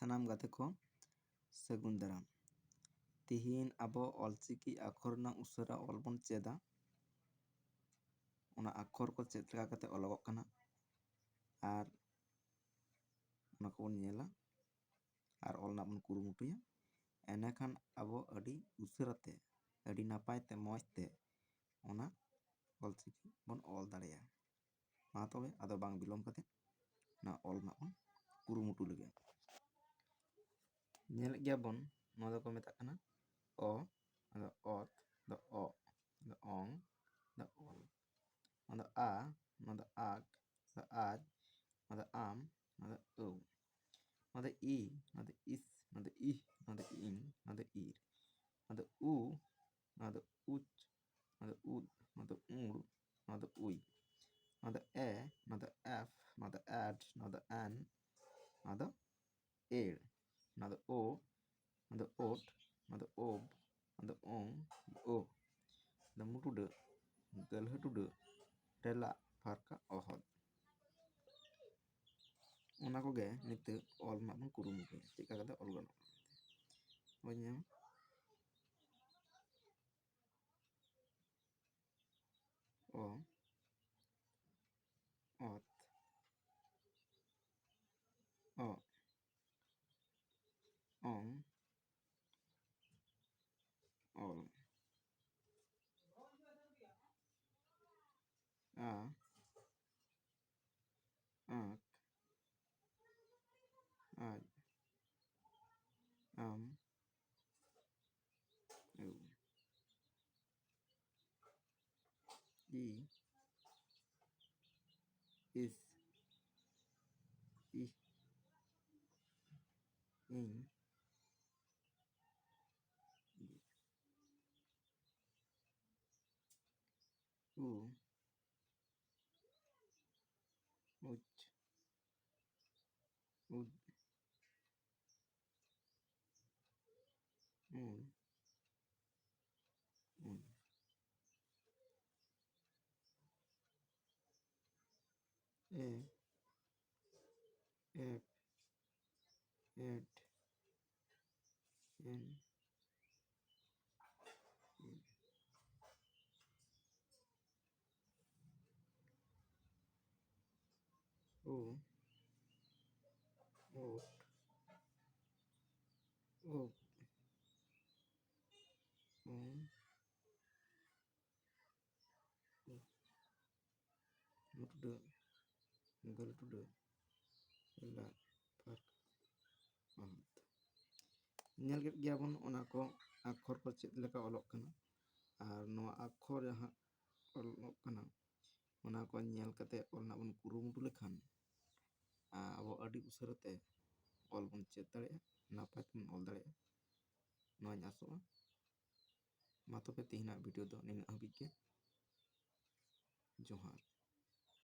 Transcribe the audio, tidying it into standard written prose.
ᱥᱟᱱᱟᱢ ᱜᱟᱛᱮ ᱠᱚ ᱥᱟᱹᱜᱩᱱ ᱫᱟᱨᱟᱢ। ᱛᱤᱦᱤᱧ ᱟᱵᱚ ᱚᱞᱪᱤᱠᱤ ᱟᱠᱷᱚᱨ ᱨᱮᱱᱟᱜ ᱩᱥᱟᱹᱨᱟ ᱚᱞ ᱵᱚᱱ ᱪᱮᱫᱟ। ᱚᱱᱟ ᱟᱠᱷᱚᱨ ᱠᱚ ᱪᱮᱫ ᱞᱮᱠᱟ ᱠᱟᱛᱮ ᱚᱞᱚᱜᱚᱜ ᱠᱟᱱᱟ ᱟᱨ ᱚᱱᱟ ᱠᱚᱵᱚᱱ ᱧᱮᱞᱟ ᱟᱨ ᱚᱞ ᱨᱮᱱᱟᱜ ᱵᱚᱱ ᱠᱩᱨᱩᱢᱩᱴᱩᱭᱟ। ᱮᱸᱰᱮᱠᱷᱟᱱ ᱟᱵᱚ ᱟᱹᱰᱤ ᱩᱥᱟᱹᱨᱟ ᱛᱮ ᱟᱹᱰᱤ ᱱᱟᱯᱟᱭ ᱛᱮ ᱢᱚᱡᱽ ᱛᱮ ᱚᱱᱟ ᱚᱞᱪᱤᱠᱤ ᱵᱚᱱ ᱚᱞ ᱫᱟᱲᱮᱭᱟᱜᱼᱟ। ᱢᱟ ᱛᱚᱵᱮ ᱟᱫᱚ ᱵᱟᱝ ᱵᱤᱞᱚᱢ ᱠᱟᱛᱮ ᱚᱱᱟ ᱚᱞ ᱨᱮᱱᱟᱜ ᱵᱚᱱ ᱠᱩᱨᱩᱢᱩᱴᱩ ᱞᱮᱜᱮ। ᱧᱮᱞᱮᱫ ᱜᱮᱭᱟ ᱵᱚᱱ ᱱᱚᱣᱟ ᱫᱚᱠᱚ ᱢᱮᱛᱟᱜ ᱠᱟᱱᱟ ᱚ, ᱟᱫᱚ ᱚᱛ, ᱟᱫᱚ ᱚ, ᱟᱫᱚ ᱚᱝ, ᱟᱫᱚ ᱚᱞ, ᱟᱫᱚ ᱟ, ᱱᱚᱣᱟ ᱫᱚ ᱟᱠ, ᱟᱫᱚ ᱟᱡ, ᱱᱚᱣᱟ ᱫᱚ ᱟᱢ, ᱱᱚᱣᱟ ᱫᱚ ᱟᱹᱣ, ᱱᱚᱣᱟ ᱫᱚ ᱤ, ᱱᱚᱣᱟ ᱫᱚ ᱤᱥ, ᱱᱚᱣᱟ ᱫᱚ ᱤᱦ, ᱱᱚᱣᱟ ᱫᱚ ᱤᱧ, ᱱᱚᱣᱟ ᱫᱚ ᱤᱨ, ᱱᱚᱣᱟ ᱫᱚ ᱩ, ᱱᱚᱣᱟ ᱫᱚ ᱩᱪ, ᱱᱚᱣᱟ ᱫᱚ ᱩᱫ, ᱱᱚᱣᱟ ᱫᱚ ᱩᱲ, ᱱᱚᱣᱟ ᱫᱚ ᱩᱭ, ᱱᱚᱣᱟ ᱫᱚ ᱮ, ᱱᱚᱣᱟ ᱫᱚ ᱮᱯ, ᱱᱚᱣᱟ ᱫᱚ ᱮᱰ, ᱱᱚᱣᱟ ᱫᱚ ᱮᱱ, ᱱᱚᱣᱟ ᱫᱚ এড়, নওয়া দো ও, নওয়া দো ওট, নওয়া দো ওব, নওয়া দো ওং, ও, দো মুটুডে, গলহটুডে, রেলা, ফারকা, অহদ। ᱚᱱᱟ ᱠᱚᱜᱮ ᱱᱤᱛᱚᱜ ᱚᱞ ᱨᱮᱱᱟᱜ ᱵᱚᱱ ᱠᱩᱨᱩᱢᱩᱴᱩᱭᱟ ᱪᱮᱫ ᱞᱮᱠᱟ ᱠᱟᱛᱮ ᱚᱞ ᱜᱟᱱᱚᱜᱼᱟ ᱢᱮᱱᱛᱮ। ᱵᱚᱱ ᱧᱟᱢᱟ ᱚ, ᱚᱛ, ᱚ, ᱚᱝ, ᱚল, ᱟ, আঁক, আজ, আম, ঔ, ই, ইস, ইহ, ইং, উ, উচ, উদ, উন, উন, এ, এক, এড, এন, ও, ওট, ওক, ওং, মুটুডে, গলটুডে, লা, ফারক, অহদ। ᱧᱮᱞ ᱠᱮᱫ ᱜᱮᱭᱟ ᱵᱚᱱ ᱚᱱᱟ ᱠᱚ ᱟᱠᱷᱚᱨ ᱠᱚ ᱪᱮᱫ ᱞᱮᱠᱟ ᱚᱞᱚᱜ ᱠᱟᱱᱟ ᱟᱨ ᱱᱚᱣᱟ ᱟᱠᱷᱚᱨ ᱡᱟᱦᱟᱸ ᱚᱞᱚᱜ ᱠᱟᱱᱟ ᱚᱱᱟ ᱠᱚ ᱧᱮᱞ ᱠᱟᱛᱮ ᱚᱞ ᱨᱮᱱᱟᱜ ᱵᱚᱱ ᱠᱩᱨᱩᱢᱩᱴᱩ ᱞᱮᱠᱷᱟᱱ ᱟᱵᱚ ᱟᱹᱰᱤ ᱩᱥᱟᱹᱨᱟ ᱛᱮ ᱚᱞ ᱵᱚᱱ ᱪᱮᱫ ᱫᱟᱲᱮᱭᱟᱜᱼᱟ ᱱᱟᱯᱟᱭ ᱛᱮᱵᱚᱱ ᱚᱞ ᱫᱟᱲᱮᱭᱟᱜᱼᱟ ᱱᱚᱣᱟᱧ ᱟᱥᱚᱜᱼᱟ। ᱢᱟ ᱛᱚᱵᱮ ᱛᱮᱦᱮᱧᱟᱜ ᱵᱷᱤᱰᱤᱭᱳ ᱫᱚ ᱱᱤᱱᱟᱹᱜ ᱦᱟᱹᱵᱤᱡ ᱜᱮ। ᱡᱚᱦᱟᱨ।